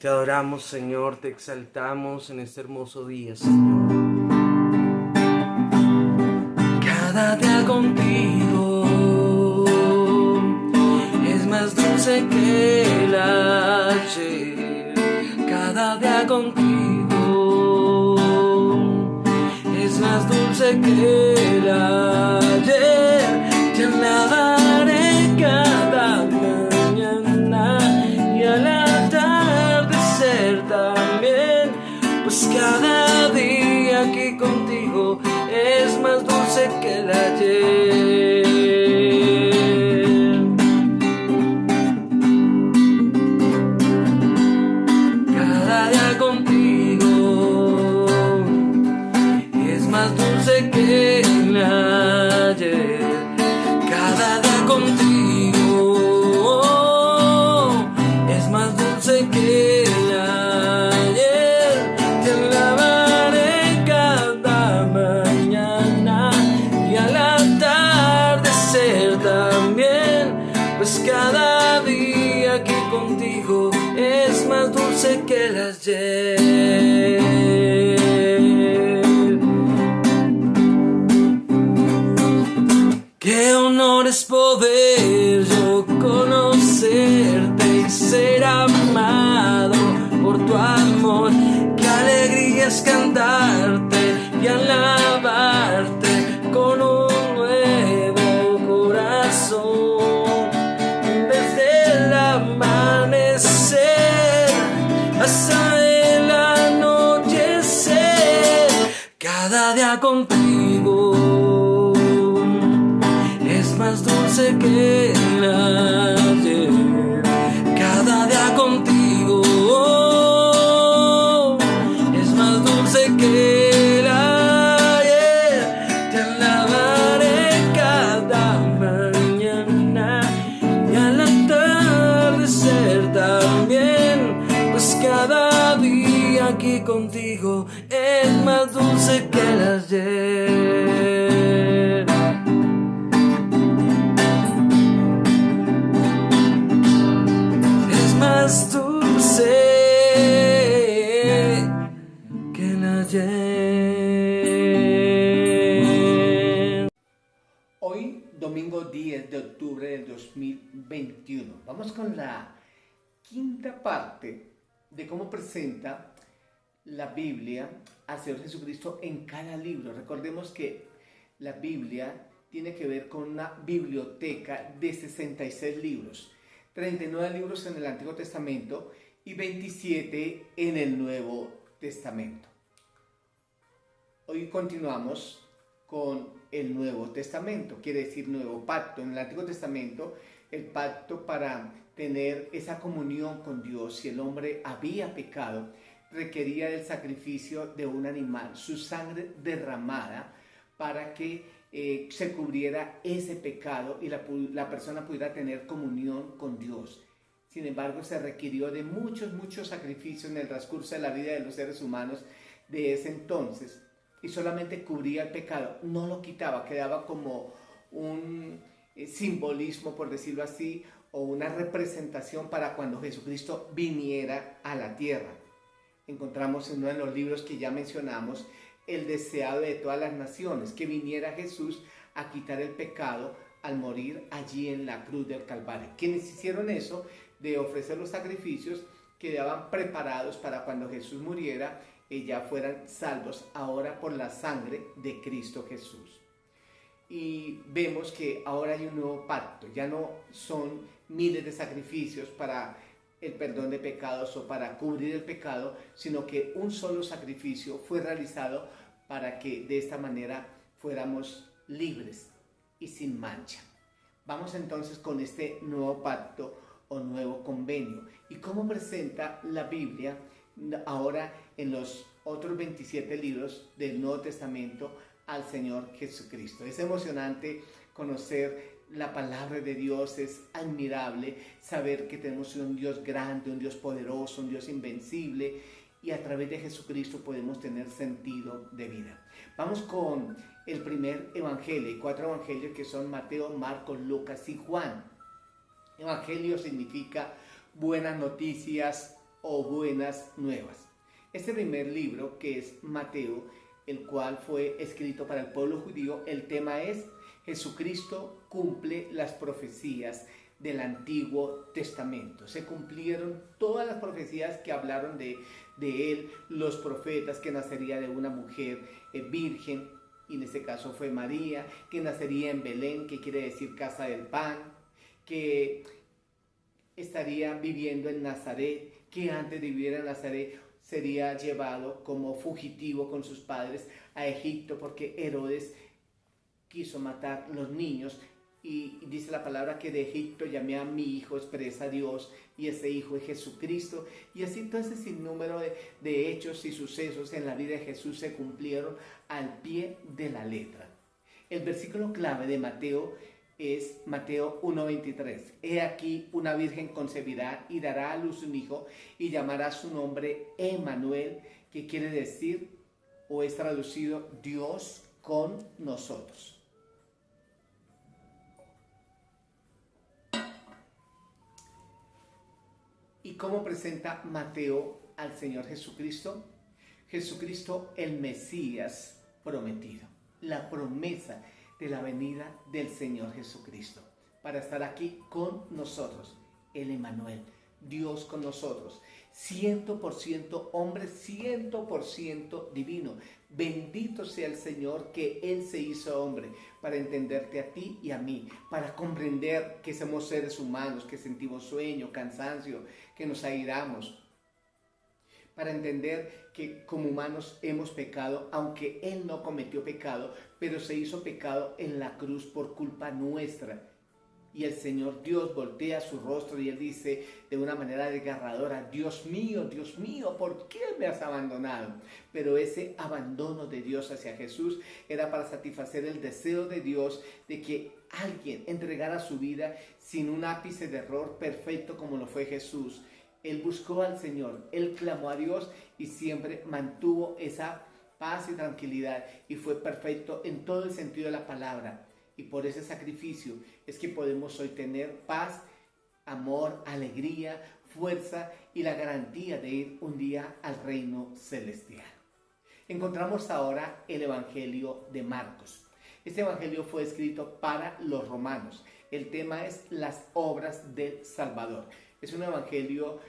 Te adoramos, Señor, te exaltamos en este hermoso día, Señor. Cada día contigo es más dulce que el ayer. Cada día contigo es más dulce que el ayer. Te alabaré cada mañana y al atardecer también, pues cada día aquí contigo es más dulce que el ayer. Cada día contigo es más dulce que el ayer. Cada día contigo es más dulce que el ayer. Te alabaré cada mañana y al atardecer también, pues cada día aquí contigo es más dulce que el ayer. Qué honor es poder yo conocerte y ser amado por tu amor. Qué alegría es cantarte y alabarte con un nuevo corazón. Desde el amanecer hasta el anochecer, cada día contigo es más dulce que el ayer. Cada día contigo es más dulce que el ayer. Te alabaré cada mañana y al atardecer también, pues cada día aquí contigo es más dulce que el ayer. Más dulce que el ayer. Hoy, domingo 10 de octubre del 2021, vamos con la quinta parte de cómo presenta la Biblia al Señor Jesucristo en cada libro. Recordemos que la Biblia tiene que ver con una biblioteca de 66 libros. 39 libros en el Antiguo Testamento y 27 en el Nuevo Testamento. Hoy continuamos con el Nuevo Testamento, quiere decir Nuevo Pacto. En el Antiguo Testamento, el pacto para tener esa comunión con Dios, si el hombre había pecado, requería el sacrificio de un animal, su sangre derramada para que se cubriera ese pecado y la persona pudiera tener comunión con Dios. Sin embargo, se requirió de muchos sacrificios en el transcurso de la vida de los seres humanos de ese entonces, y solamente cubría el pecado, no lo quitaba, quedaba como un simbolismo, por decirlo así, o una representación para cuando Jesucristo viniera a la tierra. Encontramos en uno de los libros que ya mencionamos el deseado de todas las naciones, que viniera Jesús a quitar el pecado al morir allí en la cruz del Calvario. Quienes hicieron eso, de ofrecer los sacrificios, quedaban preparados para cuando Jesús muriera, ya fueran salvos ahora por la sangre de Cristo Jesús. Y vemos que ahora hay un nuevo pacto, ya no son miles de sacrificios para el perdón de pecados o para cubrir el pecado, sino que un solo sacrificio fue realizado para que de esta manera fuéramos libres y sin mancha. Vamos entonces con este nuevo pacto o nuevo convenio. ¿Y cómo presenta la Biblia ahora en los otros 27 libros del Nuevo Testamento al Señor Jesucristo? Es emocionante conocer la palabra de Dios, es admirable saber que tenemos un Dios grande, un Dios poderoso, un Dios invencible, y a través de Jesucristo podemos tener sentido de vida. Vamos con el primer evangelio, 4 evangelios que son Mateo, Marcos, Lucas y Juan. Evangelio significa buenas noticias, o buenas nuevas. Este primer libro, que es Mateo, el cual fue escrito para el pueblo judío, el tema es Jesucristo cumple las profecías del Antiguo Testamento. Se cumplieron todas las profecías que hablaron de él, los profetas, que nacería de una mujer virgen, y en este caso fue María, que nacería en Belén, que quiere decir casa del pan, que estaría viviendo en Nazaret, que antes de vivir en Nazaret sería llevado como fugitivo con sus padres a Egipto porque Herodes quiso matar los niños, y dice la palabra que de Egipto llamé a mi hijo, expresa Dios, y ese hijo es Jesucristo. Y así todo ese sinnúmero de hechos y sucesos en la vida de Jesús se cumplieron al pie de la letra. El versículo clave de Mateo es Mateo 1:23. He aquí una virgen concebirá y dará a luz un hijo y llamará su nombre Emmanuel, que quiere decir, o es traducido, Dios con nosotros. ¿Y cómo presenta Mateo al Señor Jesucristo? Jesucristo el Mesías prometido, la promesa de la venida del Señor Jesucristo para estar aquí con nosotros, el Emmanuel, Dios con nosotros, 100% hombre, 100% divino. Bendito sea el Señor que Él se hizo hombre para entenderte a ti y a mí, para comprender que somos seres humanos, que sentimos sueño, cansancio, que nos airamos, para entender que como humanos hemos pecado, aunque Él no cometió pecado, pero se hizo pecado en la cruz por culpa nuestra. Y el Señor Dios voltea su rostro y Él dice de una manera desgarradora, Dios mío, ¿por qué me has abandonado? Pero ese abandono de Dios hacia Jesús era para satisfacer el deseo de Dios de que alguien entregara su vida sin un ápice de error, perfecto como lo fue Jesús. Él buscó al Señor, Él clamó a Dios y siempre mantuvo esa paz y tranquilidad y fue perfecto en todo el sentido de la palabra. Y por ese sacrificio es que podemos hoy tener paz, amor, alegría, fuerza y la garantía de ir un día al reino celestial. Encontramos ahora el Evangelio de Marcos. Este Evangelio fue escrito para los romanos. El tema es las obras del Salvador. Es un Evangelio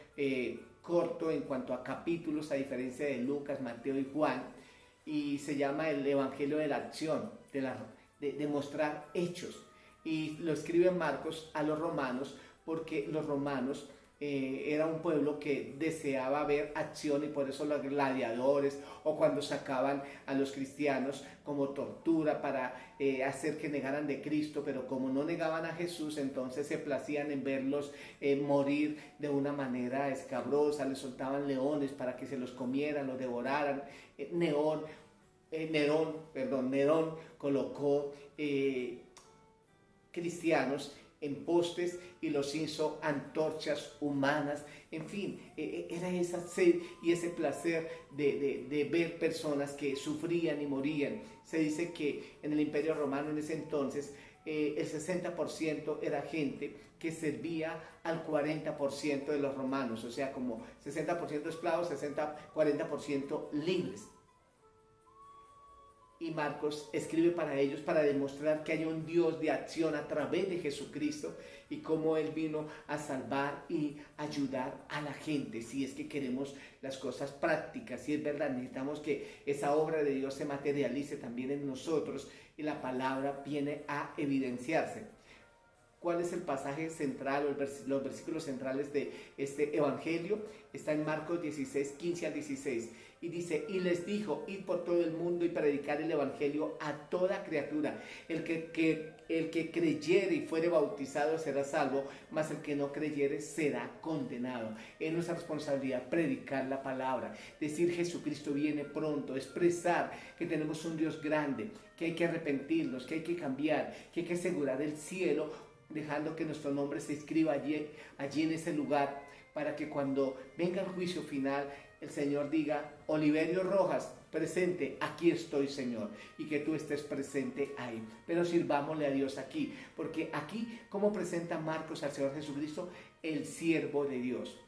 corto en cuanto a capítulos, a diferencia de Lucas, Mateo y Juan. Y se llama el Evangelio de la acción, de mostrar hechos, y lo escribe Marcos a los romanos porque los romanos era un pueblo que deseaba ver acción, y por eso los gladiadores, o cuando sacaban a los cristianos como tortura para hacer que negaran de Cristo, pero como no negaban a Jesús, entonces se placían en verlos morir de una manera escabrosa, les soltaban leones para que se los comieran, los devoraran. Nerón colocó cristianos en postes y los hizo antorchas humanas. En fin, era esa sed y ese placer de ver personas que sufrían y morían. Se dice que en el Imperio Romano en ese entonces el 60% era gente que servía al 40% de los romanos, o sea, como 60% esclavos, 40% libres. Y Marcos escribe para ellos para demostrar que hay un Dios de acción a través de Jesucristo y cómo Él vino a salvar y ayudar a la gente. Si es que queremos las cosas prácticas, si es verdad, necesitamos que esa obra de Dios se materialice también en nosotros y la palabra viene a evidenciarse. ¿Cuál es el pasaje central o los versículos centrales de este evangelio? Está en Marcos 16, 15 al 16. Y dice, y les dijo, id por todo el mundo y predicar el evangelio a toda criatura. El que creyere y fuere bautizado será salvo, mas el que no creyere será condenado. Es nuestra responsabilidad predicar la palabra, decir Jesucristo viene pronto, expresar que tenemos un Dios grande, que hay que arrepentirnos, que hay que cambiar, que hay que asegurar el cielo, dejando que nuestro nombre se escriba allí en ese lugar, para que cuando venga el juicio final, el Señor diga, Oliverio Rojas, presente, aquí estoy, Señor, y que tú estés presente ahí. Pero sirvámosle a Dios aquí, porque aquí, como presenta Marcos al Señor Jesucristo, el siervo de Dios.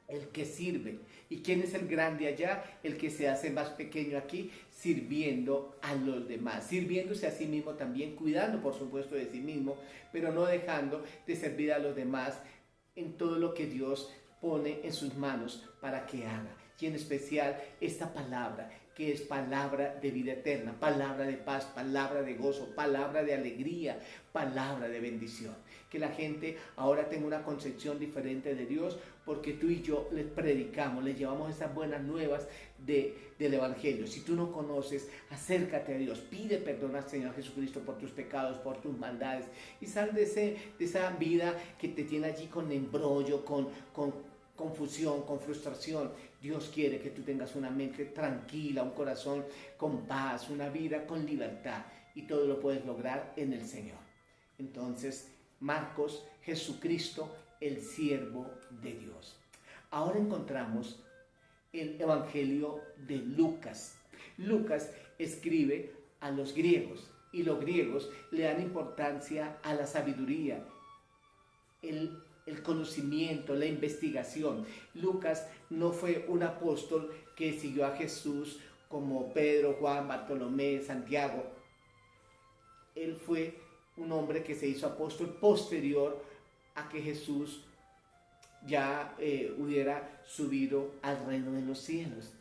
el que sirve. ¿Y quién es el grande allá? El que se hace más pequeño aquí, sirviendo a los demás, sirviéndose a sí mismo también, cuidando por supuesto de sí mismo, pero no dejando de servir a los demás en todo lo que Dios pone en sus manos para que haga. Y en especial esta palabra, que es palabra de vida eterna, palabra de paz, palabra de gozo, palabra de alegría, palabra de bendición. Que la gente ahora tenga una concepción diferente de Dios, porque tú y yo les predicamos, les llevamos esas buenas nuevas del Evangelio. Si tú no conoces, acércate a Dios, pide perdón al Señor Jesucristo por tus pecados, por tus maldades, y sal de esa vida que te tiene allí con embrollo, con confusión, con frustración. Dios quiere que tú tengas una mente tranquila, un corazón con paz, una vida con libertad, y todo lo puedes lograr en el Señor. Entonces, Marcos, Jesucristo, el siervo de Dios. Ahora encontramos el Evangelio de Lucas. Lucas escribe a los griegos, y los griegos le dan importancia a la sabiduría, el conocimiento, la investigación. Lucas no fue un apóstol que siguió a Jesús como Pedro, Juan, Bartolomé, Santiago. Él fue un hombre que se hizo apóstol posterior a que Jesús ya hubiera subido al reino de los cielos.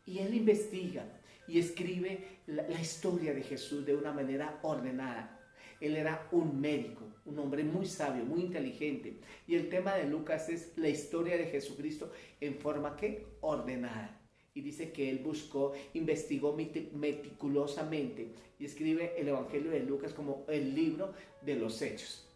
Y él investiga y escribe la historia de Jesús de una manera ordenada. Él era un médico, un hombre muy sabio, muy inteligente. Y el tema de Lucas es la historia de Jesucristo en forma que ordenada. Y dice que él investigó meticulosamente y escribe el Evangelio de Lucas como el libro de los Hechos.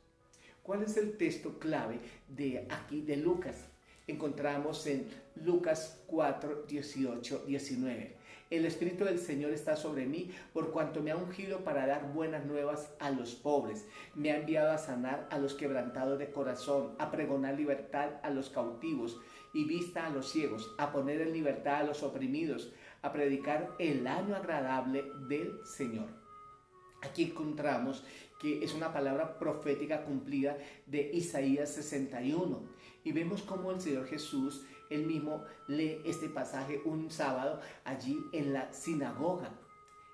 ¿Cuál es el texto clave de aquí de Lucas? Encontramos en Lucas 4, 18, 19. El Espíritu del Señor está sobre mí, por cuanto me ha ungido para dar buenas nuevas a los pobres. Me ha enviado a sanar a los quebrantados de corazón, a pregonar libertad a los cautivos y vista a los ciegos, a poner en libertad a los oprimidos, a predicar el año agradable del Señor. Aquí encontramos que es una palabra profética cumplida de Isaías 61. Y vemos cómo el Señor Jesús, él mismo lee este pasaje un sábado allí en la sinagoga.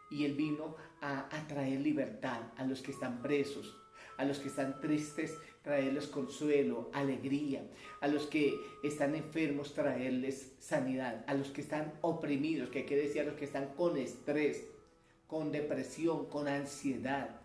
Y él vino a traer libertad a los que están presos, a los que están tristes, traerles consuelo, alegría, a los que están enfermos, traerles sanidad, a los que están oprimidos, que quiere decir a los que están con estrés, con depresión, con ansiedad,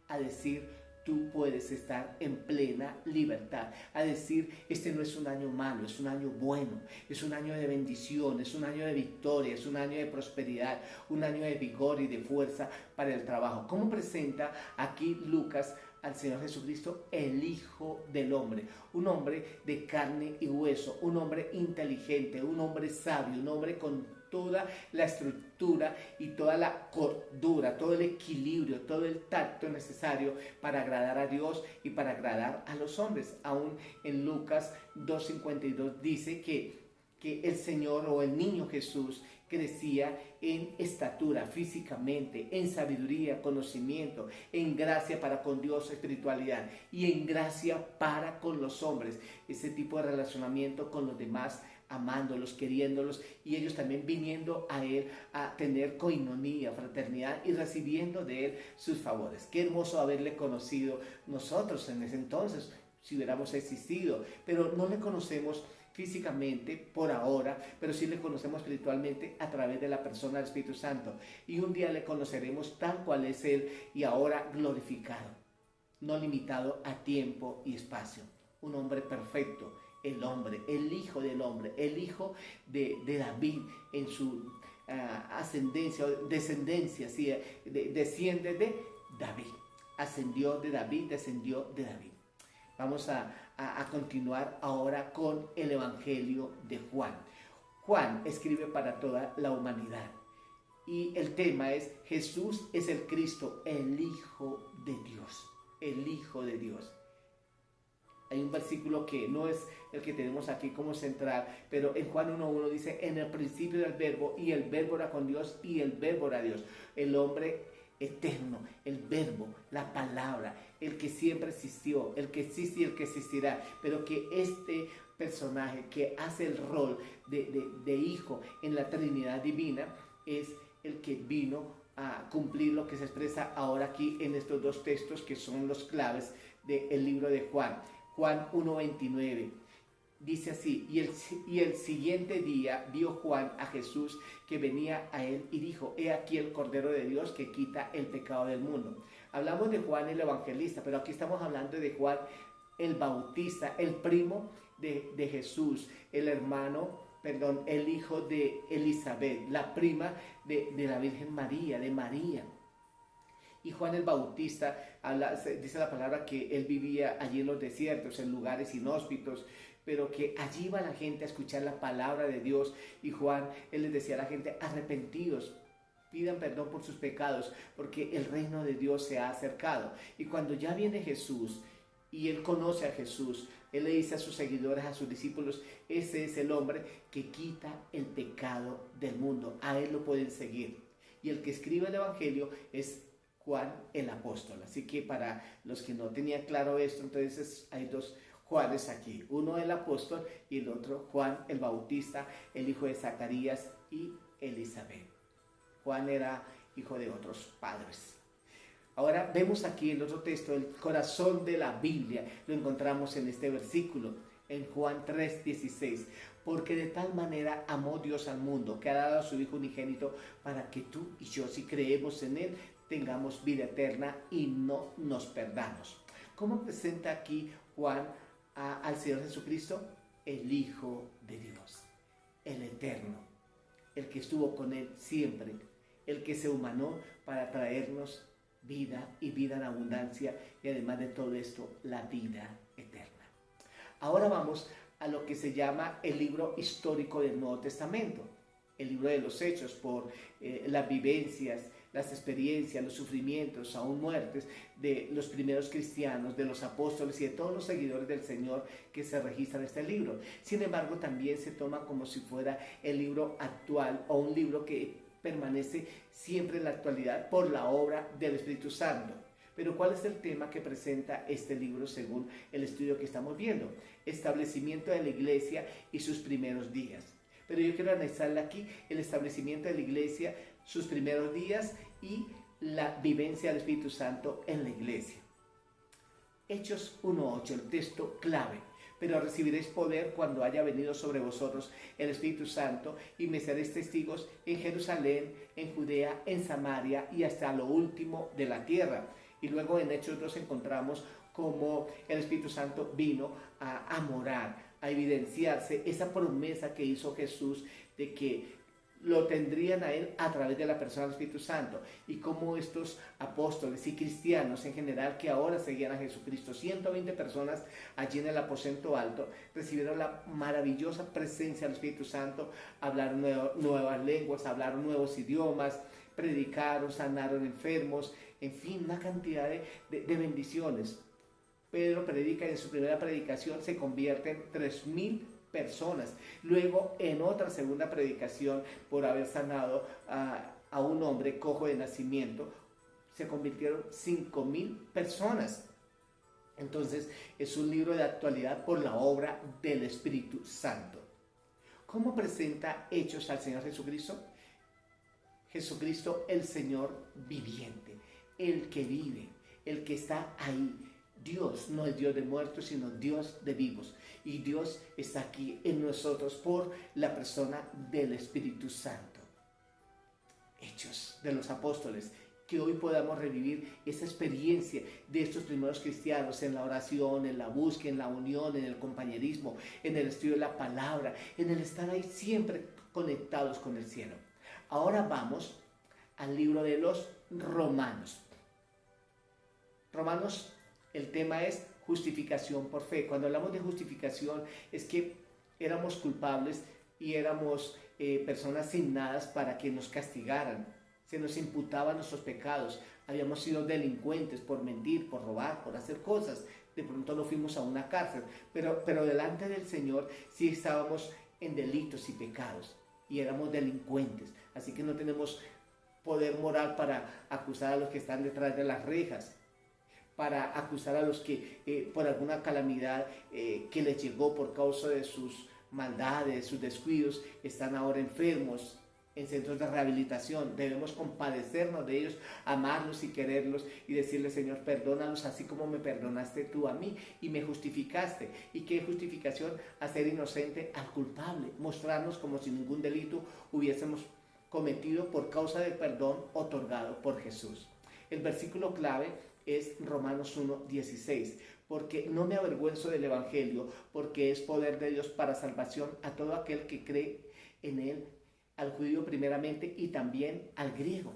a decir: tú puedes estar en plena libertad, a decir: este no es un año malo, es un año bueno, es un año de bendición, es un año de victoria, es un año de prosperidad, un año de vigor y de fuerza para el trabajo. ¿Cómo presenta aquí Lucas al Señor Jesucristo? El Hijo del Hombre, un hombre de carne y hueso, un hombre inteligente, un hombre sabio, un hombre con toda la estructura y toda la cordura, todo el equilibrio, todo el tacto necesario para agradar a Dios y para agradar a los hombres. Aún en Lucas 2:52 dice que el Señor o el niño Jesús crecía en estatura, físicamente, en sabiduría, conocimiento, en gracia para con Dios, espiritualidad, y en gracia para con los hombres. Ese tipo de relacionamiento con los demás, amándolos, queriéndolos, y ellos también viniendo a él a tener coinonía, fraternidad, y recibiendo de él sus favores. Qué hermoso haberle conocido nosotros en ese entonces, si hubiéramos existido, pero no le conocemos físicamente por ahora, pero sí le conocemos espiritualmente a través de la persona del Espíritu Santo, y un día le conoceremos tal cual es él, y ahora glorificado, no limitado a tiempo y espacio. Un hombre perfecto, el hombre, el Hijo del Hombre, el Hijo de David en su ascendencia o descendencia, ¿sí? Desciende de David, ascendió de David, descendió de David. Vamos a continuar ahora con el Evangelio de Juan. Juan escribe para toda la humanidad y el tema es: Jesús es el Cristo, el Hijo de Dios, el Hijo de Dios. Hay un versículo que no es el que tenemos aquí como central, pero en Juan 1:1 dice: en el principio era el verbo, y el verbo era con Dios, y el verbo era Dios. El hombre eterno, el verbo, la palabra, el que siempre existió, el que existe y el que existirá, pero que este personaje que hace el rol de hijo en la Trinidad divina es el que vino a cumplir lo que se expresa ahora aquí en estos dos textos que son los claves del libro de Juan. Juan 1:29 dice así: y el siguiente día vio Juan a Jesús que venía a él y dijo: he aquí el Cordero de Dios que quita el pecado del mundo. Hablamos de Juan el Evangelista, pero aquí estamos hablando de Juan el Bautista, el primo de Jesús, el el hijo de Elizabeth, la prima de la Virgen María, de María. Y Juan el Bautista, dice la palabra que él vivía allí en los desiertos, en lugares inhóspitos, pero que allí iba la gente a escuchar la palabra de Dios. Y Juan, él les decía a la gente: arrepentidos, pidan perdón por sus pecados, porque el reino de Dios se ha acercado. Y cuando ya viene Jesús, y él conoce a Jesús, él le dice a sus seguidores, a sus discípulos: ese es el hombre que quita el pecado del mundo, a él lo pueden seguir. Y el que escribe el Evangelio es Juan el apóstol. Así que para los que no tenían claro esto, entonces hay dos Juanes aquí, uno el apóstol y el otro Juan el Bautista, el hijo de Zacarías y Elizabeth. Juan era hijo de otros padres. Ahora vemos aquí el otro texto, el corazón de la Biblia, lo encontramos en este versículo, en Juan 3:16. Porque de tal manera amó Dios al mundo, que ha dado a su Hijo unigénito, para que tú y yo, si creemos en Él, tengamos vida eterna y no nos perdamos. ¿Cómo presenta aquí Juan al Señor Jesucristo? El Hijo de Dios, el eterno, el que estuvo con Él siempre, el que se humanó para traernos vida y vida en abundancia, y además de todo esto, la vida eterna. Ahora vamos a lo que se llama el libro histórico del Nuevo Testamento, el libro de los Hechos, por las vivencias, las experiencias, los sufrimientos, aún muertes de los primeros cristianos, de los apóstoles y de todos los seguidores del Señor que se registran en este libro. Sin embargo, también se toma como si fuera el libro actual o un libro que permanece siempre en la actualidad por la obra del Espíritu Santo. Pero ¿cuál es el tema que presenta este libro según el estudio que estamos viendo? Establecimiento de la iglesia y sus primeros días. Pero yo quiero analizar aquí el establecimiento de la iglesia, sus primeros días y la vivencia del Espíritu Santo en la iglesia. Hechos 1:8, el texto clave. Pero recibiréis poder cuando haya venido sobre vosotros el Espíritu Santo, y me seréis testigos en Jerusalén, en Judea, en Samaria y hasta lo último de la tierra. Y luego en Hechos 2 encontramos cómo el Espíritu Santo vino a morar, a evidenciarse esa promesa que hizo Jesús de que lo tendrían a él a través de la persona del Espíritu Santo, y cómo estos apóstoles y cristianos en general que ahora seguían a Jesucristo, 120 personas allí en el aposento alto, recibieron la maravillosa presencia del Espíritu Santo, hablaron nuevas lenguas, hablaron nuevos idiomas, predicaron, sanaron enfermos, en fin, una cantidad de bendiciones. Pedro predica, y en su primera predicación se convierten 3,000 personas. Luego, en otra segunda predicación, por haber sanado a un hombre cojo de nacimiento, se convirtieron 5,000 personas. Entonces, es un libro de actualidad por la obra del Espíritu Santo. ¿Cómo presenta Hechos al Señor Jesucristo? Jesucristo, el Señor viviente, el que vive, el que está ahí. Dios no es Dios de muertos, sino Dios de vivos. Y Dios está aquí en nosotros por la persona del Espíritu Santo. Hechos de los apóstoles, que hoy podamos revivir esa experiencia de estos primeros cristianos en la oración, en la búsqueda, en la unión, en el compañerismo, en el estudio de la palabra, en el estar ahí siempre conectados con el cielo. Ahora vamos al libro de los Romanos. Romanos, el tema es justificación por fe. Cuando hablamos de justificación es que éramos culpables y éramos personas asignadas para que nos castigaran. Se nos imputaban nuestros pecados. Habíamos sido delincuentes por mentir, por robar, por hacer cosas. De pronto no fuimos a una cárcel, pero delante del Señor sí estábamos en delitos y pecados y éramos delincuentes. Así que no tenemos poder moral para acusar a los que están detrás de las rejas, para acusar a los que por alguna calamidad que les llegó por causa de sus maldades, sus descuidos, están ahora enfermos en centros de rehabilitación. Debemos compadecernos de ellos, amarlos y quererlos y decirle: Señor, perdónalos así como me perdonaste tú a mí y me justificaste. ¿Y qué justificación? Hacer inocente al culpable, mostrarnos como si ningún delito hubiésemos cometido por causa del perdón otorgado por Jesús. El versículo clave es Romanos 1:16, porque no me avergüenzo del Evangelio, porque es poder de Dios para salvación a todo aquel que cree en él, al judío primeramente y también al griego.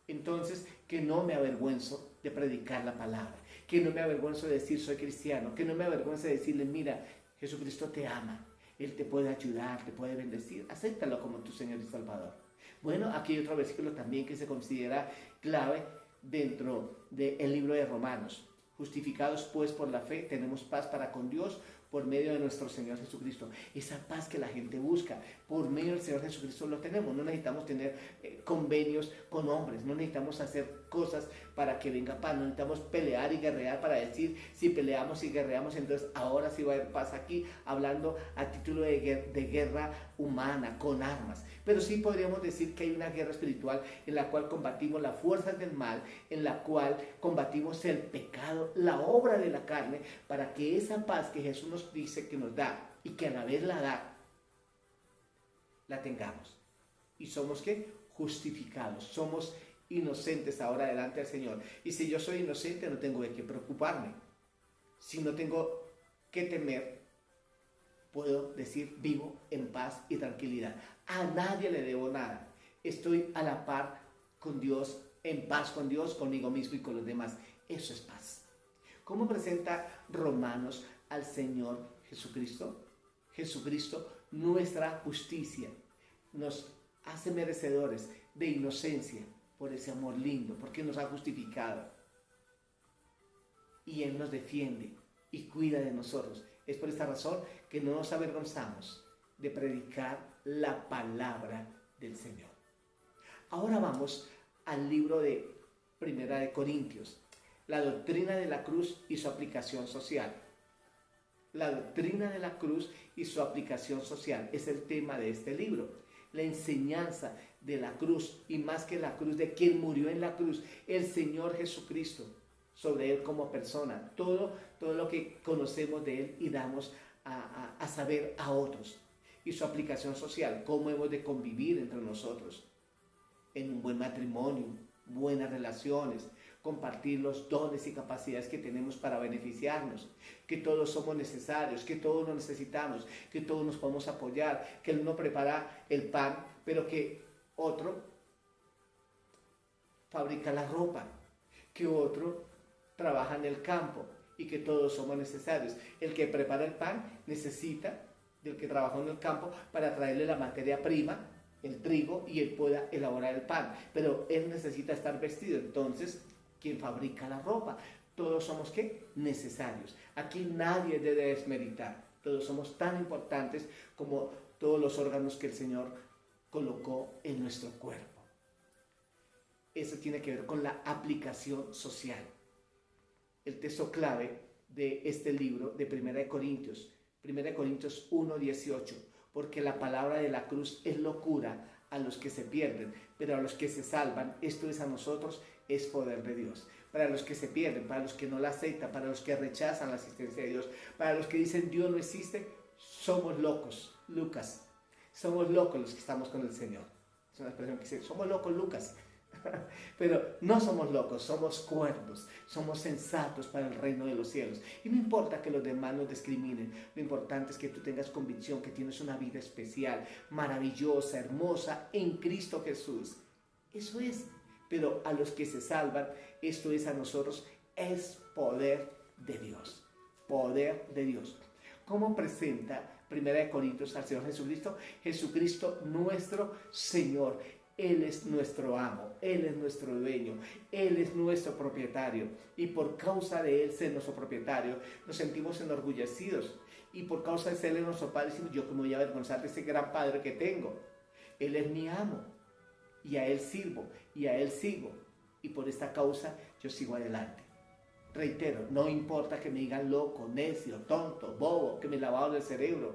Entonces, que no me avergüenzo de predicar la palabra, que no me avergüenzo de decir soy cristiano, que no me avergüenzo de decirle: mira, Jesucristo te ama, Él te puede ayudar, te puede bendecir, acéptalo como tu Señor y Salvador. Bueno, aquí hay otro versículo también que se considera clave dentro del libro de Romanos. Justificados pues por la fe, tenemos paz para con Dios por medio de nuestro Señor Jesucristo. Esa paz que la gente busca, por medio del Señor Jesucristo lo tenemos. No necesitamos tener convenios con hombres, no necesitamos hacer cosas para que venga paz, no necesitamos pelear y guerrear para decir: si peleamos y guerreamos, entonces ahora sí va a haber paz aquí, hablando a título de guerra humana, con armas. Pero sí podríamos decir que hay una guerra espiritual en la cual combatimos las fuerzas del mal, en la cual combatimos el pecado, la obra de la carne, para que esa paz que Jesús nos dice que nos da y que a la vez la da, la tengamos. ¿Y somos qué? Justificados. Somos inocentes ahora delante del Señor. Y si yo soy inocente, no tengo de qué preocuparme. Si no tengo que temer, puedo decir: vivo en paz y tranquilidad. A nadie le debo nada. Estoy a la par con Dios, en paz con Dios, conmigo mismo y con los demás. Eso es paz. ¿Cómo presenta Romanos al Señor Jesucristo? Jesucristo, nuestra justicia, nos hace merecedores de inocencia por ese amor lindo, porque nos ha justificado. Y Él nos defiende y cuida de nosotros. Es por esta razón que no nos avergonzamos de predicar la palabra del Señor. Ahora vamos al libro de Primera de Corintios, la doctrina de la cruz y su aplicación social. La doctrina de la cruz y su aplicación social es el tema de este libro. La enseñanza de la cruz, y más que la cruz, de quien murió en la cruz, el Señor Jesucristo, sobre Él como persona, todo lo que conocemos de Él y damos a saber a otros. Y su aplicación social, cómo hemos de convivir entre nosotros en un buen matrimonio, buenas relaciones, compartir los dones y capacidades que tenemos para beneficiarnos, que todos somos necesarios, que todos nos necesitamos, que todos nos podemos apoyar, que uno prepara el pan, pero que otro fabrica la ropa, que otro trabaja en el campo y que todos somos necesarios. El que prepara el pan necesita del que trabaja en el campo para traerle la materia prima, el trigo, y él pueda elaborar el pan, pero él necesita estar vestido. Entonces, ¿quién fabrica la ropa? Todos somos ¿qué? Necesarios. Aquí nadie debe desmeritar. Todos somos tan importantes como todos los órganos que el Señor colocó en nuestro cuerpo. Eso tiene que ver con la aplicación social. El texto clave de este libro de 1 Corintios 1:18, porque la palabra de la cruz es locura a los que se pierden, pero a los que se salvan, esto es a nosotros, es poder de Dios. Para los que se pierden, para los que no la aceptan, para los que rechazan la asistencia de Dios, para los que dicen Dios no existe, somos locos, Lucas. Somos locos los que estamos con el Señor. Es una expresión que dice, somos locos, Lucas. Pero no somos locos, somos cuerdos, somos sensatos para el reino de los cielos. Y no importa que los demás nos discriminen, lo importante es que tú tengas convicción que tienes una vida especial, maravillosa, hermosa en Cristo Jesús. Eso es. Pero a los que se salvan, esto es a nosotros, es poder de Dios. Poder de Dios. ¿Cómo presenta 1 Corintios al Señor Jesucristo? Jesucristo nuestro Señor. Él es nuestro amo, Él es nuestro dueño, Él es nuestro propietario. Y por causa de Él ser nuestro propietario, nos sentimos enorgullecidos. Y por causa de ser nuestro Padre, decimos, yo que me voy a avergonzar de ese gran Padre que tengo. Él es mi amo. y a Él sirvo y a Él sigo. Y por esta causa yo sigo adelante. Reitero, no importa que me digan loco, necio, tonto, bobo, que me lavaron el cerebro.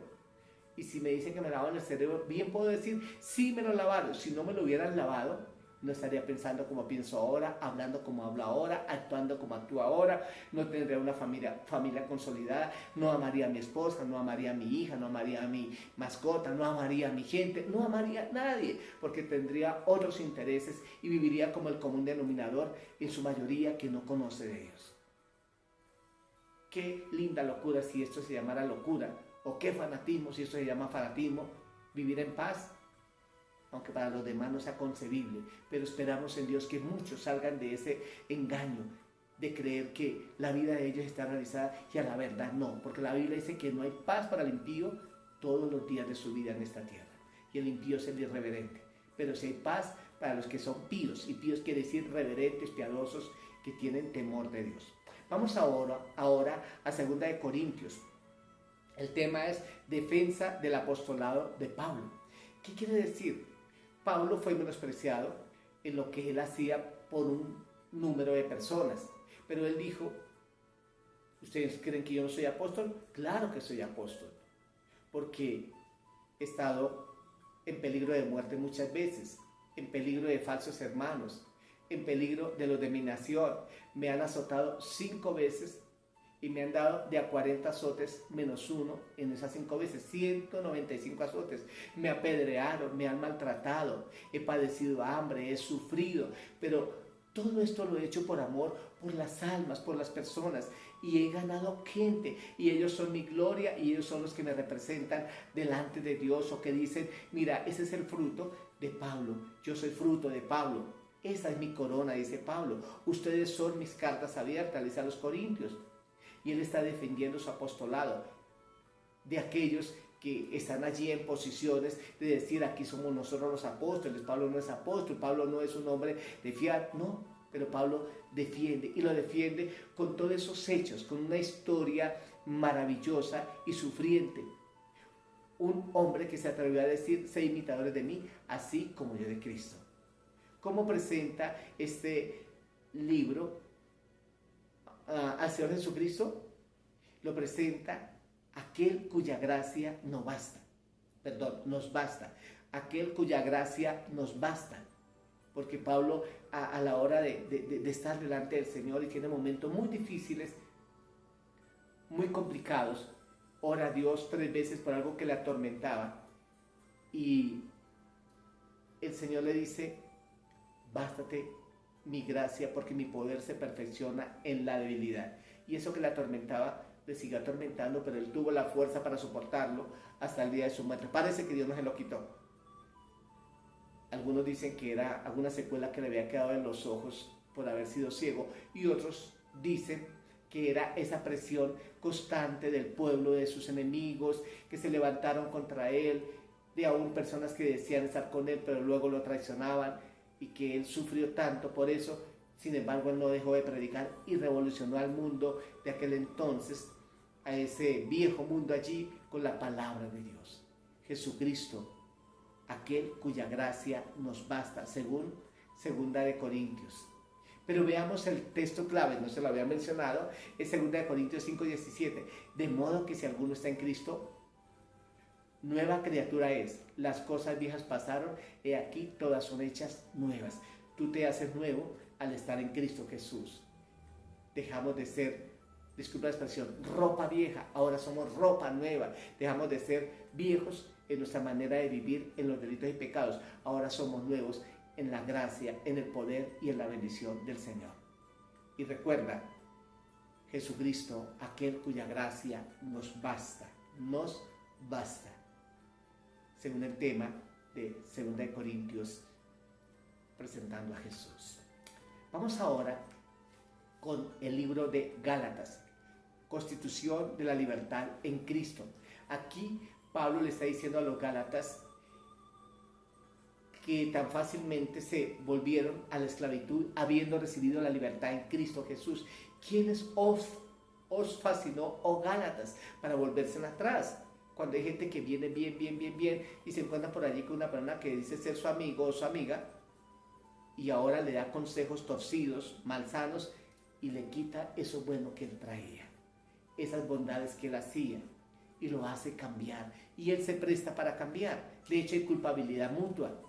Y si me dicen que me lavaron el cerebro, bien puedo decir, sí me lo lavaron. Si no me lo hubieran lavado, no estaría pensando como pienso ahora, hablando como hablo ahora, actuando como actúo ahora, no tendría una familia consolidada, no amaría a mi esposa, no amaría a mi hija, no amaría a mi mascota, no amaría a mi gente, no amaría a nadie, porque tendría otros intereses y viviría como el común denominador en su mayoría que no conoce de Dios. Qué linda locura si esto se llamara locura, o qué fanatismo si esto se llama fanatismo, vivir en paz, aunque para los demás no sea concebible, pero esperamos en Dios que muchos salgan de ese engaño de creer que la vida de ellos está realizada y a la verdad no, porque la Biblia dice que no hay paz para el impío todos los días de su vida en esta tierra, y el impío es el irreverente, pero si hay paz para los que son píos, y píos quiere decir reverentes, piadosos, que tienen temor de Dios. Vamos ahora a 2 de Corintios. El tema es defensa del apostolado de Pablo. ¿Qué quiere decir? Pablo fue menospreciado en lo que él hacía por un número de personas, pero él dijo, ¿ustedes creen que yo no soy apóstol? Claro que soy apóstol, porque he estado en peligro de muerte muchas veces, en peligro de falsos hermanos, en peligro de los de mi nación. Me han azotado 5 veces y me han dado de a 40 azotes menos 1 en esas 5 veces, 195 azotes. Me apedrearon, me han maltratado, he padecido hambre, he sufrido, pero todo esto lo he hecho por amor, por las almas, por las personas, y he ganado gente, y ellos son mi gloria, y ellos son los que me representan delante de Dios, o que dicen, mira, ese es el fruto de Pablo, yo soy fruto de Pablo, esa es mi corona, dice Pablo, ustedes son mis cartas abiertas, dice a los Corintios. Y él está defendiendo su apostolado de aquellos que están allí en posiciones de decir, aquí somos nosotros los apóstoles, Pablo no es apóstol, Pablo no es un hombre de fiar, no, pero Pablo defiende, y lo defiende con todos esos hechos, con una historia maravillosa y sufriente. Un hombre que se atrevió a decir, sé imitadores de mí, así como yo de Cristo. ¿Cómo presenta este libro al Señor Jesucristo? Lo presenta aquel cuya gracia nos basta, aquel cuya gracia nos basta, porque Pablo a la hora de estar delante del Señor y tiene momentos muy difíciles, muy complicados, ora a Dios 3 veces por algo que le atormentaba, y el Señor le dice, bástate mi gracia, porque mi poder se perfecciona en la debilidad. Y eso que le atormentaba, le siguió atormentando, pero él tuvo la fuerza para soportarlo hasta el día de su muerte. Parece que Dios no se lo quitó. Algunos dicen que era alguna secuela que le había quedado en los ojos por haber sido ciego, y otros dicen que era esa presión constante del pueblo, de sus enemigos, que se levantaron contra él, de aún personas que decían estar con él, pero luego lo traicionaban, y que él sufrió tanto por eso. Sin embargo, él no dejó de predicar y revolucionó al mundo de aquel entonces, a ese viejo mundo allí, con la palabra de Dios. Jesucristo, aquel cuya gracia nos basta, según 2 de Corintios. Pero veamos el texto clave, no se lo había mencionado, es 2 de Corintios 5:17. De modo que si alguno está en Cristo, nueva criatura es, las cosas viejas pasaron, he aquí todas son hechas nuevas. Tú te haces nuevo al estar en Cristo Jesús. Dejamos de ser, disculpa la expresión, ropa vieja, ahora somos ropa nueva. Dejamos de ser viejos en nuestra manera de vivir, en los delitos y pecados. Ahora somos nuevos en la gracia, en el poder y en la bendición del Señor. Y recuerda, Jesucristo, aquel cuya gracia nos basta, según el tema de 2 de Corintios, presentando a Jesús. Vamos ahora con el libro de Gálatas, Constitución de la libertad en Cristo. Aquí Pablo le está diciendo a los Gálatas que tan fácilmente se volvieron a la esclavitud habiendo recibido la libertad en Cristo Jesús. ¿Quiénes os fascinó, oh Gálatas, para volverse atrás? Cuando hay gente que viene bien y se encuentra por allí con una persona que dice ser su amigo o su amiga, y ahora le da consejos torcidos, malsanos, y le quita eso bueno que él traía, esas bondades que él hacía, y lo hace cambiar. Y él se presta para cambiar. De hecho, hay culpabilidad mutua.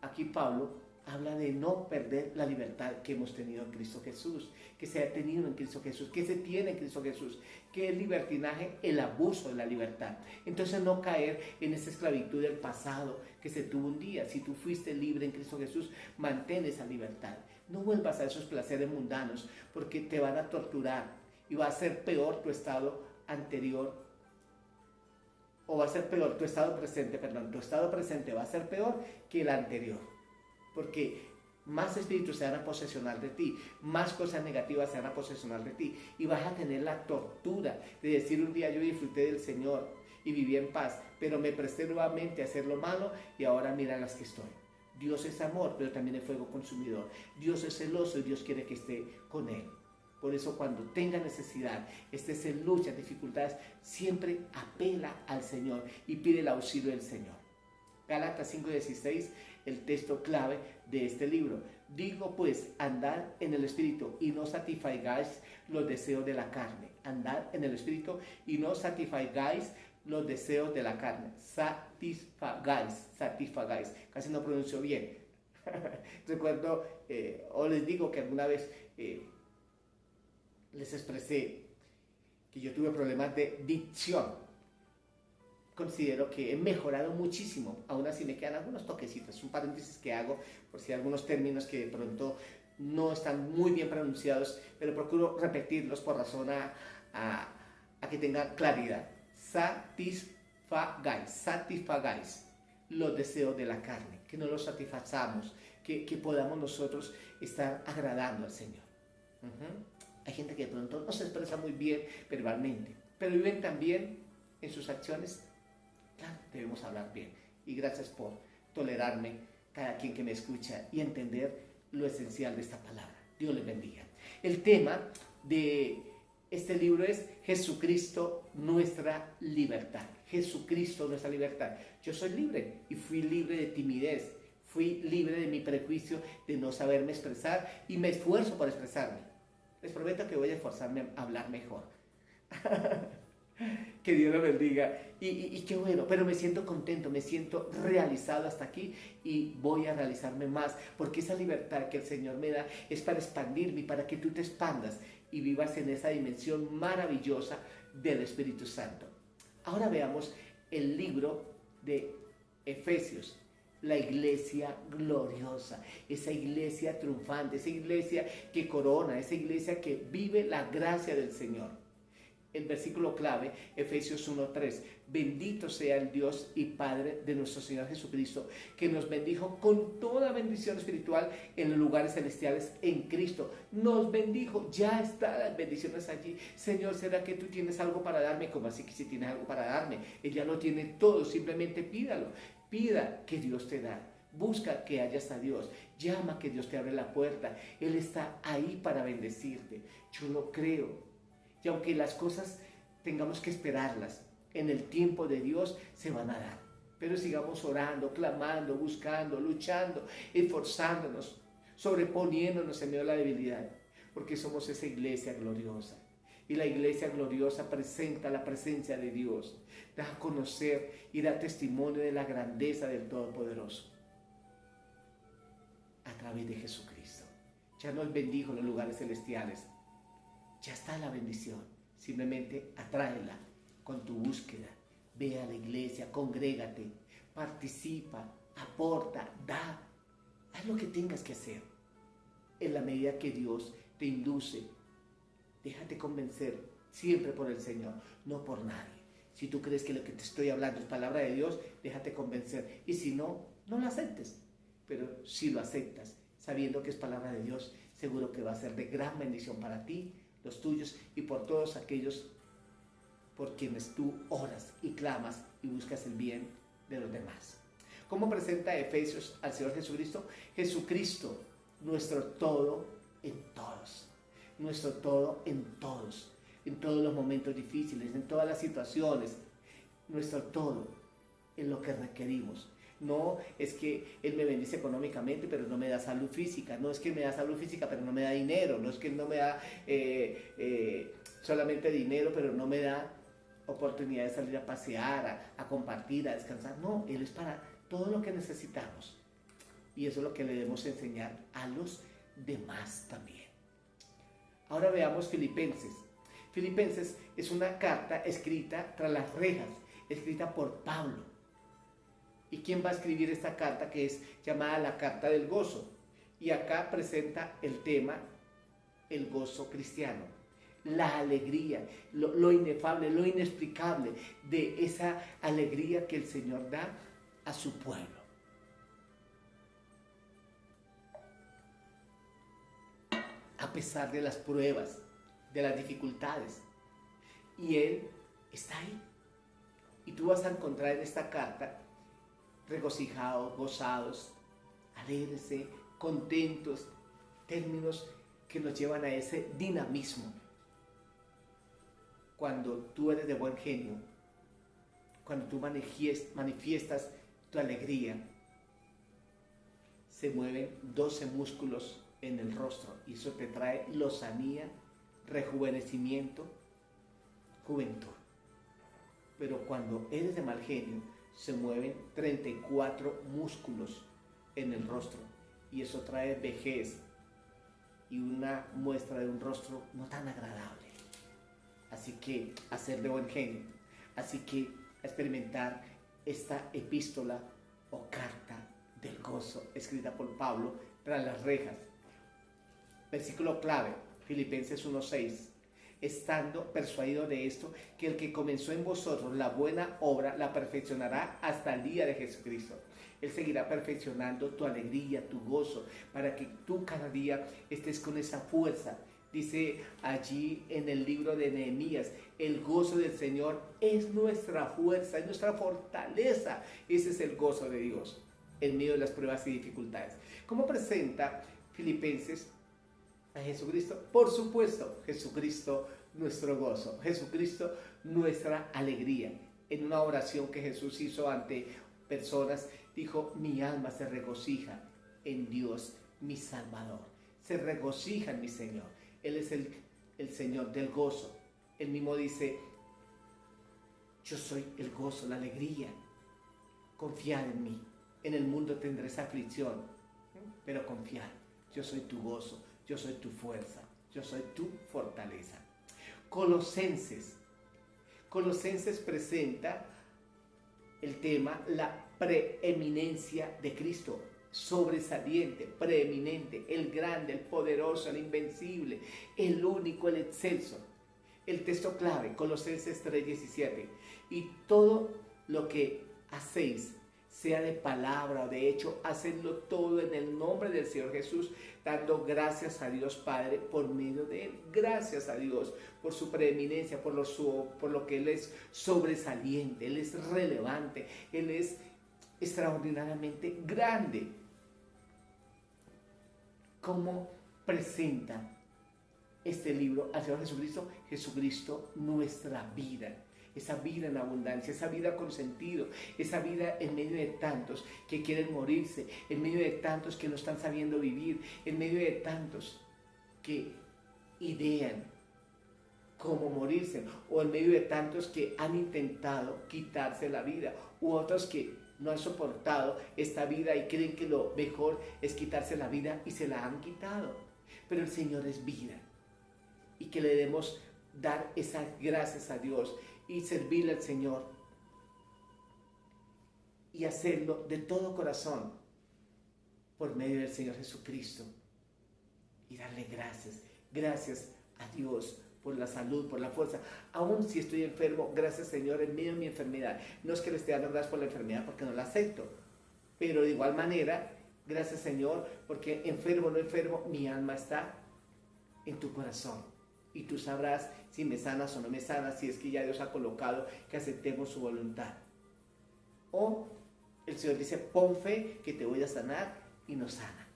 Aquí Pablo habla de no perder la libertad que hemos tenido en Cristo Jesús, que se ha tenido en Cristo Jesús, que se tiene en Cristo Jesús, que el libertinaje, el abuso de la libertad. Entonces no caer en esa esclavitud del pasado que se tuvo un día. Si tú fuiste libre en Cristo Jesús, mantén esa libertad. No vuelvas a esos placeres mundanos, porque te van a torturar y va a ser peor tu estado anterior, o va a ser peor tu estado presente, tu estado presente va a ser peor que el anterior, porque más espíritus se van a posesionar de ti, más cosas negativas se van a posesionar de ti, y vas a tener la tortura de decir: un día yo disfruté del Señor y viví en paz, pero me presté nuevamente a hacer lo malo y ahora mira las que estoy. Dios es amor, pero también es fuego consumidor. Dios es celoso y Dios quiere que esté con él. Por eso, cuando tenga necesidad, estés en luchas, dificultades, siempre apela al Señor y pide el auxilio del Señor. Gálatas 5:16, el texto clave de este libro. Digo pues, andad en el Espíritu y no satisfagáis los deseos de la carne. Andad en el Espíritu y no satisfagáis los deseos de la carne. Satisfagáis. Casi no pronuncio bien. Recuerdo, o les digo que alguna vez les expresé que yo tuve problemas de dicción. Considero que he mejorado muchísimo. Aún así me quedan algunos toquecitos. Un paréntesis que hago por si hay algunos términos que de pronto no están muy bien pronunciados, pero procuro repetirlos por razón a que tengan claridad. Satisfagáis los deseos de la carne, que no los satisfazamos, que podamos nosotros estar agradando al Señor. Hay gente que de pronto no se expresa muy bien verbalmente, pero viven también en sus acciones. Claro, debemos hablar bien. Y gracias por tolerarme, cada quien que me escucha, y entender lo esencial de esta palabra. Dios les bendiga. El tema de este libro es Jesucristo, nuestra libertad. Jesucristo, nuestra libertad. Yo soy libre y fui libre de timidez. Fui libre de mi prejuicio de no saberme expresar y me esfuerzo por expresarme. Les prometo que voy a esforzarme a hablar mejor. Que Dios lo bendiga. Y qué bueno, pero me siento contento, me siento realizado hasta aquí y voy a realizarme más, porque esa libertad que el Señor me da es para expandirme, para que tú te expandas y vivas en esa dimensión maravillosa del Espíritu Santo. Ahora veamos el libro de Efesios. La iglesia gloriosa, esa iglesia triunfante, esa iglesia que corona, esa iglesia que vive la gracia del Señor. El versículo clave, Efesios 1:3. Bendito sea el Dios y Padre de nuestro Señor Jesucristo, que nos bendijo con toda bendición espiritual en los lugares celestiales en Cristo. Nos bendijo, ya están las bendiciones allí. Señor, ¿será que tú tienes algo para darme? ¿Cómo así que si tienes algo para darme? Él ya lo tiene todo, simplemente pídalo. Pida que Dios te da. Busca que hayas a Dios. Llama que Dios te abre la puerta. Él está ahí para bendecirte. Yo lo creo. Y aunque las cosas tengamos que esperarlas, en el tiempo de Dios se van a dar. Pero sigamos orando, clamando, buscando, luchando, esforzándonos, sobreponiéndonos en medio de la debilidad, porque somos esa iglesia gloriosa. Y la iglesia gloriosa presenta la presencia de Dios, da a conocer y da testimonio de la grandeza del Todopoderoso a través de Jesucristo. Ya nos bendijo en los lugares celestiales. Ya está la bendición, simplemente atráela con tu búsqueda. Ve a la iglesia, congrégate, participa, aporta, da. Haz lo que tengas que hacer en la medida que Dios te induce. Déjate convencer siempre por el Señor, no por nadie. Si tú crees que lo que te estoy hablando es palabra de Dios, déjate convencer. Y si no, no lo aceptes. Pero si lo aceptas, sabiendo que es palabra de Dios, seguro que va a ser de gran bendición para ti, los tuyos y por todos aquellos por quienes tú oras y clamas y buscas el bien de los demás. ¿Cómo presenta Efesios al Señor Jesucristo? Jesucristo, nuestro todo en todos, nuestro todo en todos los momentos difíciles, en todas las situaciones, nuestro todo en lo que requerimos, No, es que Él me bendice económicamente, pero no me da salud física. No es que me da salud física, pero no me da dinero. No es que Él no me da solamente dinero, pero no me da oportunidad de salir a pasear, a compartir, a descansar. No, Él es para todo lo que necesitamos. Y eso es lo que le debemos enseñar a los demás también. Ahora veamos Filipenses. Filipenses es una carta escrita tras las rejas, escrita por Pablo. ¿Y quién va a escribir esta carta, que es llamada la Carta del Gozo? Y acá presenta el tema, el gozo cristiano, la alegría, lo inefable, lo inexplicable de esa alegría que el Señor da a su pueblo. A pesar de las pruebas, de las dificultades. Y Él está ahí. Y tú vas a encontrar en esta carta regocijados, gozados, alegres, contentos, términos que nos llevan a ese dinamismo. Cuando tú eres de buen genio, cuando tú manifiestas tu alegría, se mueven 12 músculos en el rostro y eso te trae lozanía, rejuvenecimiento, juventud. Pero cuando eres de mal genio, se mueven 34 músculos en el rostro y eso trae vejez y una muestra de un rostro no tan agradable. Así que a ser de buen genio, así que a experimentar esta epístola o carta del gozo escrita por Pablo tras las rejas. Versículo clave, Filipenses 1:6. Estando persuadido de esto, que el que comenzó en vosotros la buena obra la perfeccionará hasta el día de Jesucristo. Él seguirá perfeccionando tu alegría, tu gozo, para que tú cada día estés con esa fuerza. Dice allí en el libro de Nehemías, el gozo del Señor es nuestra fuerza, es nuestra fortaleza. Ese es el gozo de Dios en medio de las pruebas y dificultades. ¿Cómo presenta Filipenses a Jesucristo? Por supuesto, Jesucristo nuestro gozo, Jesucristo nuestra alegría. En una oración que Jesús hizo ante personas, dijo: mi alma se regocija en Dios mi Salvador, se regocija en mi Señor. Él es el Señor del gozo. Él mismo dice: yo soy el gozo, la alegría, confiad en mí. En el mundo tendréis aflicción, pero confiad, yo soy tu gozo, yo soy tu fuerza, yo soy tu fortaleza. Colosenses presenta el tema, la preeminencia de Cristo, sobresaliente, preeminente, el grande, el poderoso, el invencible, el único, el excelso. El texto clave, Colosenses 3:17. Y todo lo que hacéis, sea de palabra o de hecho, hacedlo todo en el nombre del Señor Jesús, dando gracias a Dios Padre por medio de Él. Gracias a Dios por su preeminencia, por lo que Él es sobresaliente, Él es relevante, Él es extraordinariamente grande. ¿Cómo presenta este libro al Señor Jesucristo? Jesucristo nuestra vida. Esa vida en abundancia, esa vida con sentido, esa vida en medio de tantos que quieren morirse, en medio de tantos que no están sabiendo vivir, en medio de tantos que idean cómo morirse, o en medio de tantos que han intentado quitarse la vida, u otros que no han soportado esta vida y creen que lo mejor es quitarse la vida y se la han quitado. Pero el Señor es vida y que le debemos dar esas gracias a Dios y servirle al Señor y hacerlo de todo corazón por medio del Señor Jesucristo y darle gracias a Dios por la salud, por la fuerza. Aún si estoy enfermo, gracias Señor en medio de mi enfermedad. No es que le esté dando gracias por la enfermedad porque no la acepto, pero de igual manera, gracias Señor porque enfermo o no enfermo, mi alma está en tu corazón. Y tú sabrás si me sanas o no me sanas, si es que ya Dios ha colocado que aceptemos su voluntad. O el Señor dice: pon fe que te voy a sanar, y nos sana,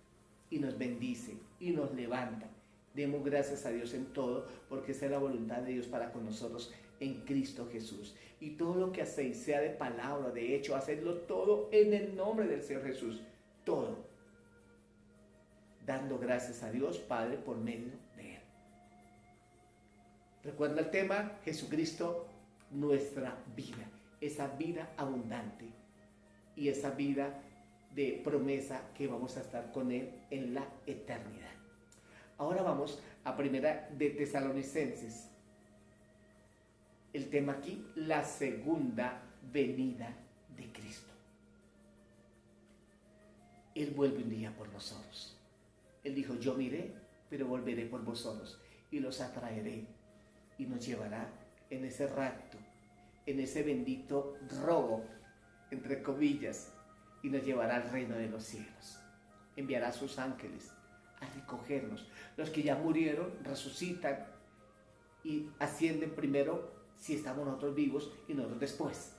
y nos bendice, y nos levanta. Demos gracias a Dios en todo, porque esa es la voluntad de Dios para con nosotros en Cristo Jesús. Y todo lo que hacéis, sea de palabra, de hecho, hacedlo todo en el nombre del Señor Jesús. Todo. Dando gracias a Dios Padre por medio de Él. Recuerda el tema, Jesucristo, nuestra vida. Esa vida abundante y esa vida de promesa que vamos a estar con Él en la eternidad. Ahora vamos a primera de Tesalonicenses. El tema aquí, la segunda venida de Cristo. Él vuelve un día por nosotros. Él dijo, yo miré, pero volveré por vosotros y los atraeré y nos llevará en ese rapto, en ese bendito robo, entre comillas, y nos llevará al reino de los cielos. Enviará a sus ángeles a recogernos. Los que ya murieron resucitan y ascienden primero si estamos nosotros vivos y nosotros después.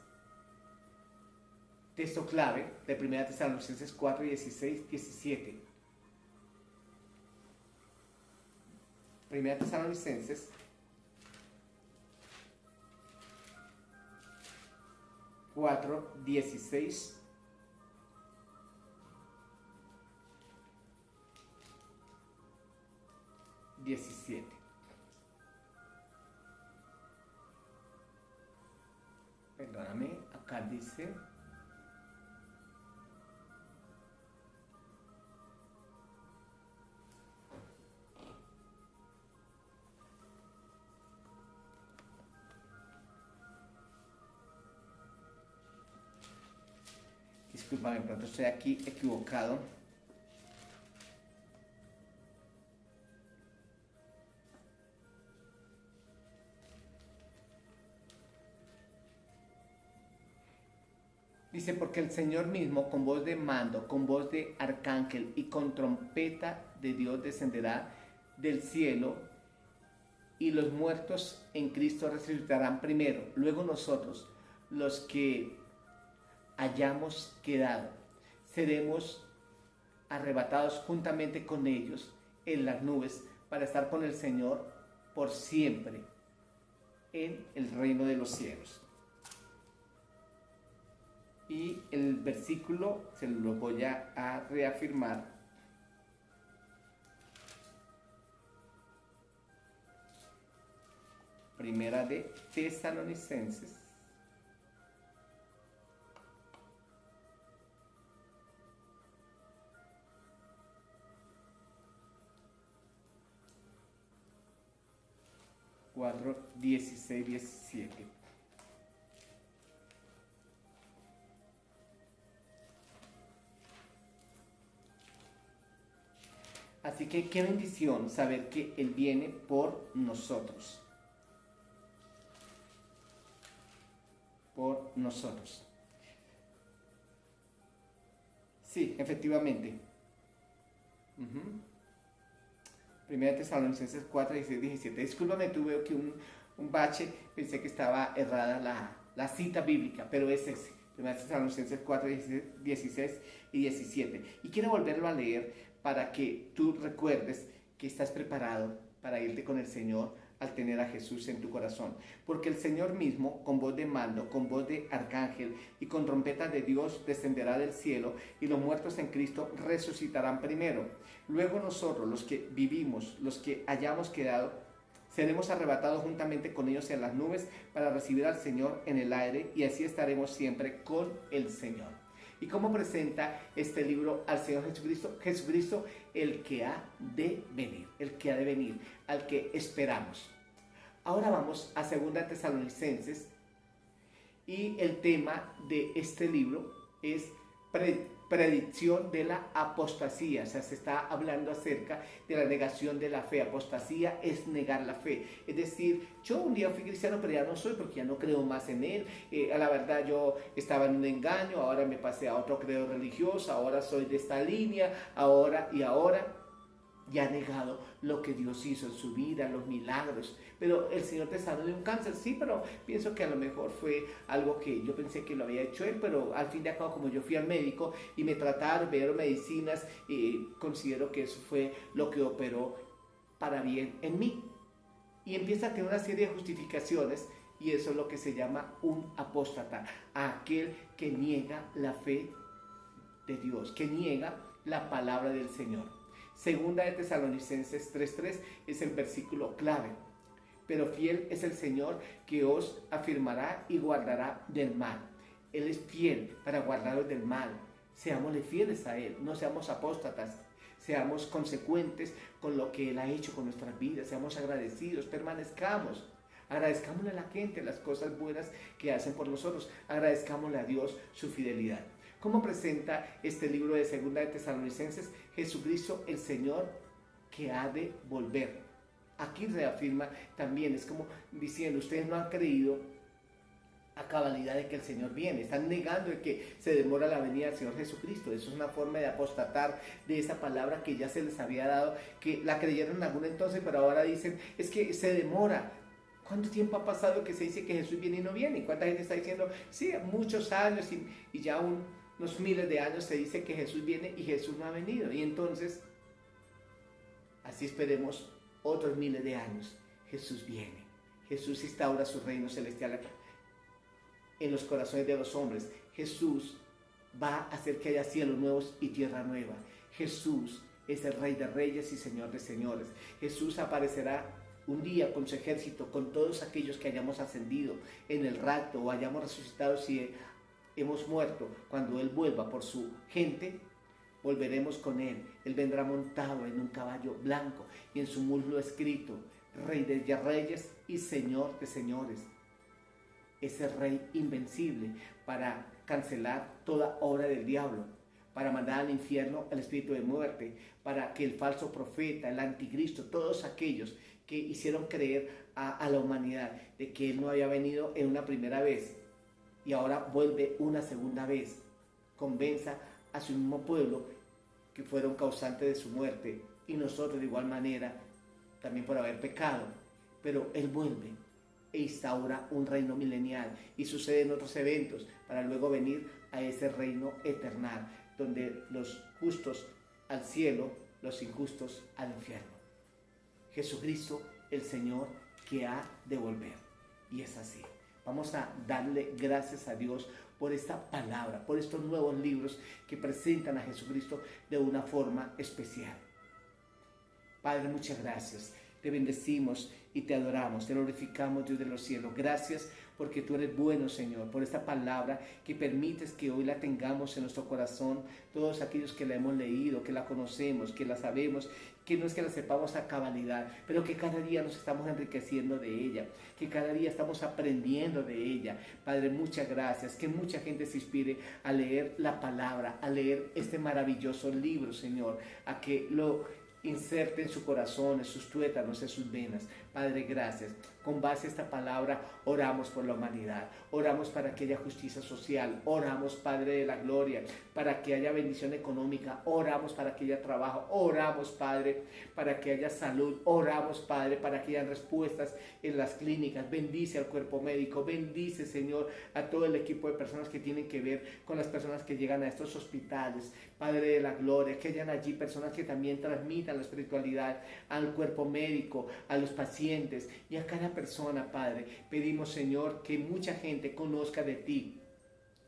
Texto clave de 1 Tesalonicenses 4, 16, 17. 1 Tesalonicenses 4, 16, 17. Perdóname, acá dice... Disculpame, pronto estoy aquí equivocado. Dice, porque el Señor mismo con voz de mando, con voz de arcángel y con trompeta de Dios descenderá del cielo y los muertos en Cristo resucitarán primero. Luego nosotros, los que hayamos quedado, seremos arrebatados juntamente con ellos en las nubes para estar con el Señor por siempre en el reino de los cielos. Y el versículo se lo voy a reafirmar. Primera de Tesalonicenses. Cuatro, 16, 17. Así que qué bendición saber que Él viene por nosotros. Por nosotros. Sí, efectivamente. Primera Tesalonicenses 4, 16, 17. Discúlpame, tuve aquí un bache. Pensé que estaba errada la cita bíblica, pero es ese. Primera Tesalonicenses 4, 16 y 17. Y quiero volverlo a leer para que tú recuerdes que estás preparado para irte con el Señor al tener a Jesús en tu corazón. Porque el Señor mismo, con voz de mando, con voz de arcángel y con trompeta de Dios, descenderá del cielo y los muertos en Cristo resucitarán primero. Luego nosotros, los que vivimos, los que hayamos quedado, seremos arrebatados juntamente con ellos en las nubes para recibir al Señor en el aire y así estaremos siempre con el Señor. ¿Y cómo presenta este libro al Señor Jesucristo? Jesucristo, el que ha de venir, el que ha de venir, al que esperamos. Ahora vamos a 2 Tesalonicenses y el tema de este libro es predicción de la apostasía. O sea, se está hablando acerca de la negación de la fe. Apostasía es negar la fe. Es decir, yo un día fui cristiano, pero ya no soy porque ya no creo más en él. A la verdad, yo estaba en un engaño, ahora me pasé a otro credo religioso, ahora soy de esta línea, ahora ya ha negado lo que Dios hizo en su vida, los milagros. Pero el Señor te sanó de un cáncer, sí, pero pienso que a lo mejor fue algo que yo pensé que lo había hecho Él, pero al fin y al cabo, como yo fui al médico y me trataron, me dieron medicinas, considero que eso fue lo que operó para bien en mí. Y empieza a tener una serie de justificaciones y eso es lo que se llama un apóstata, aquel que niega la fe de Dios, que niega la palabra del Señor. Segunda de Tesalonicenses 3:3 es el versículo clave. Pero fiel es el Señor que os afirmará y guardará del mal. Él es fiel para guardaros del mal. Seámosle fieles a Él, no seamos apóstatas, seamos consecuentes con lo que Él ha hecho con nuestras vidas, seamos agradecidos, permanezcamos. Agradezcámosle a la gente las cosas buenas que hacen por nosotros, agradezcámosle a Dios su fidelidad. ¿Cómo presenta este libro de Segunda de Tesalonicenses? Jesucristo el Señor que ha de volver. Aquí reafirma también, es como diciendo, ustedes no han creído a cabalidad de que el Señor viene, están negando de que se demora la venida del Señor Jesucristo. Eso es una forma de apostatar de esa palabra que ya se les había dado, que la creyeron en algún entonces, pero ahora dicen, es que se demora. ¿Cuánto tiempo ha pasado que se dice que Jesús viene y no viene? ¿Y cuánta gente está diciendo, sí, muchos años y ya unos miles de años se dice que Jesús viene y Jesús no ha venido? Y entonces, así esperemos otros miles de años. Jesús viene. Jesús instaura su reino celestial en los corazones de los hombres. Jesús va a hacer que haya cielos nuevos y tierra nueva. Jesús es el Rey de Reyes y Señor de Señores. Jesús aparecerá un día con su ejército, con todos aquellos que hayamos ascendido en el rapto o hayamos resucitado si hemos muerto. Cuando Él vuelva por su gente, volveremos con Él. Él vendrá montado en un caballo blanco y en su muslo escrito, Rey de Reyes y Señor de Señores. Ese Rey invencible para cancelar toda obra del diablo, para mandar al infierno el espíritu de muerte, para que el falso profeta, el anticristo, todos aquellos que hicieron creer a la humanidad de que Él no había venido en una primera vez y ahora vuelve una segunda vez, convenza a su mismo pueblo que fueron causantes de su muerte y nosotros de igual manera también por haber pecado, pero Él vuelve e instaura un reino milenial y suceden otros eventos para luego venir a ese reino eternal donde los justos al cielo, los injustos al infierno. Jesucristo el Señor que ha de volver, y es así. Vamos a darle gracias a Dios por esta palabra, por estos nuevos libros que presentan a Jesucristo de una forma especial. Padre, muchas gracias. Te bendecimos y te adoramos, te glorificamos, Dios de los cielos. Gracias porque tú eres bueno, Señor, por esta palabra que permites que hoy la tengamos en nuestro corazón, todos aquellos que la hemos leído, que la conocemos, que la sabemos, que no es que la sepamos a cabalidad, pero que cada día nos estamos enriqueciendo de ella, que cada día estamos aprendiendo de ella. Padre, muchas gracias, que mucha gente se inspire a leer la palabra, a leer este maravilloso libro, Señor, a que lo inserte en su corazón, en sus tuétanos, en sus venas. Padre, gracias. Con base a esta palabra, oramos por la humanidad. Oramos para que haya justicia social. Oramos, Padre de la gloria, para que haya bendición económica. Oramos para que haya trabajo. Oramos, Padre, para que haya salud. Oramos, Padre, para que haya respuestas en las clínicas. Bendice al cuerpo médico. Bendice, Señor, a todo el equipo de personas que tienen que ver con las personas que llegan a estos hospitales. Padre de la gloria, que hayan allí personas que también transmitan la espiritualidad al cuerpo médico, a los pacientes y a cada persona, Padre. Pedimos, Señor, que mucha gente conozca de ti,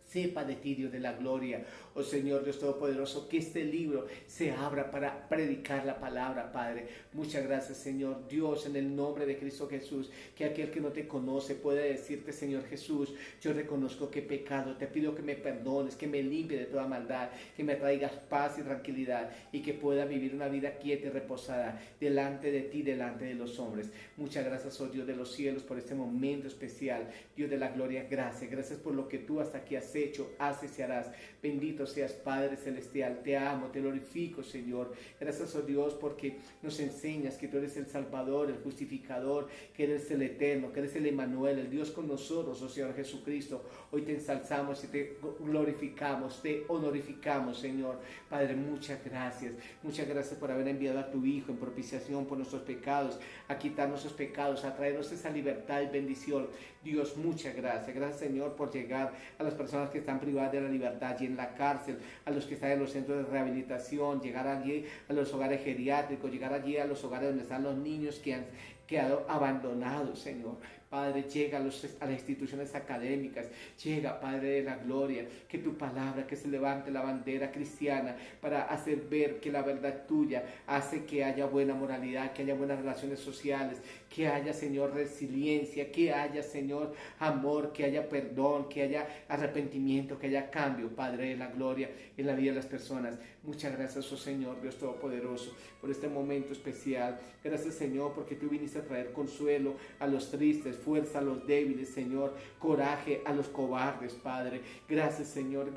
sepa de ti, Dios de la gloria. Oh Señor Dios Todopoderoso, que este libro se abra para predicar la palabra, Padre. Muchas gracias, Señor Dios, en el nombre de Cristo Jesús, que aquel que no te conoce pueda decirte, Señor Jesús, yo reconozco que he pecado, te pido que me perdones, que me limpie de toda maldad, que me traigas paz y tranquilidad y que pueda vivir una vida quieta y reposada delante de ti, delante de los hombres. Muchas gracias, oh Dios de los cielos, por este momento especial. Dios de la gloria, gracias. Gracias por lo que tú hasta aquí has hecho, haces y harás. Bendito seas, Padre Celestial. Te amo, te glorifico, Señor. Gracias, oh Dios, porque nos enseñas que tú eres el Salvador, el Justificador, que eres el Eterno, que eres el Emmanuel, el Dios con nosotros, oh Señor Jesucristo. Hoy te ensalzamos y te glorificamos, te honorificamos, Señor. Padre, muchas gracias. Muchas gracias por haber enviado a tu Hijo en propiciación por nuestros pecados, a quitar nuestros pecados, a traernos esa libertad y bendición. Dios, muchas gracias. Gracias, Señor, por llegar a las personas que están privadas de la libertad y en la cárcel, a los que están en los centros de rehabilitación, llegar allí a los hogares geriátricos, llegar allí a los hogares donde están los niños que han quedado abandonados, Señor. Padre, llega a las instituciones académicas, llega, Padre de la gloria, que tu palabra, que se levante la bandera cristiana para hacer ver que la verdad tuya hace que haya buena moralidad, que haya buenas relaciones sociales, que haya, Señor, resiliencia, que haya, Señor, amor, que haya perdón, que haya arrepentimiento, que haya cambio, Padre de la gloria, en la vida de las personas. Muchas gracias, oh Señor, Dios Todopoderoso, por este momento especial. Gracias, Señor, porque tú viniste a traer consuelo a los tristes, fuerza a los débiles, Señor, coraje a los cobardes, Padre. Gracias, Señor,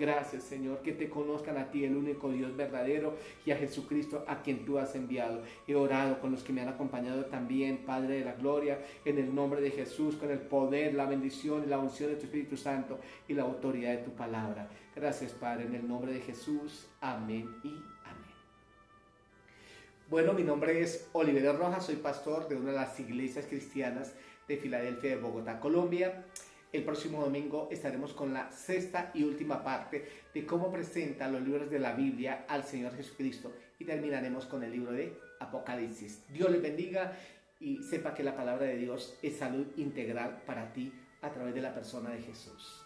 que te conozcan a ti, el único Dios verdadero, y a Jesucristo, a quien tú has enviado. He orado con los que me han acompañado también, Padre de la gloria, en el nombre de Jesús, con el poder, la bendición y la unción de tu Espíritu Santo y la autoridad de tu palabra. Gracias, Padre, en el nombre de Jesús. Amén y amén. Bueno, mi nombre es Oliverio Rojas, soy pastor de una de las iglesias cristianas de Filadelfia, de Bogotá, Colombia. El próximo domingo estaremos con la sexta y última parte de cómo presenta los libros de la Biblia al Señor Jesucristo, y terminaremos con el libro de Apocalipsis. Dios les bendiga y sepa que la palabra de Dios es salud integral para ti a través de la persona de Jesús.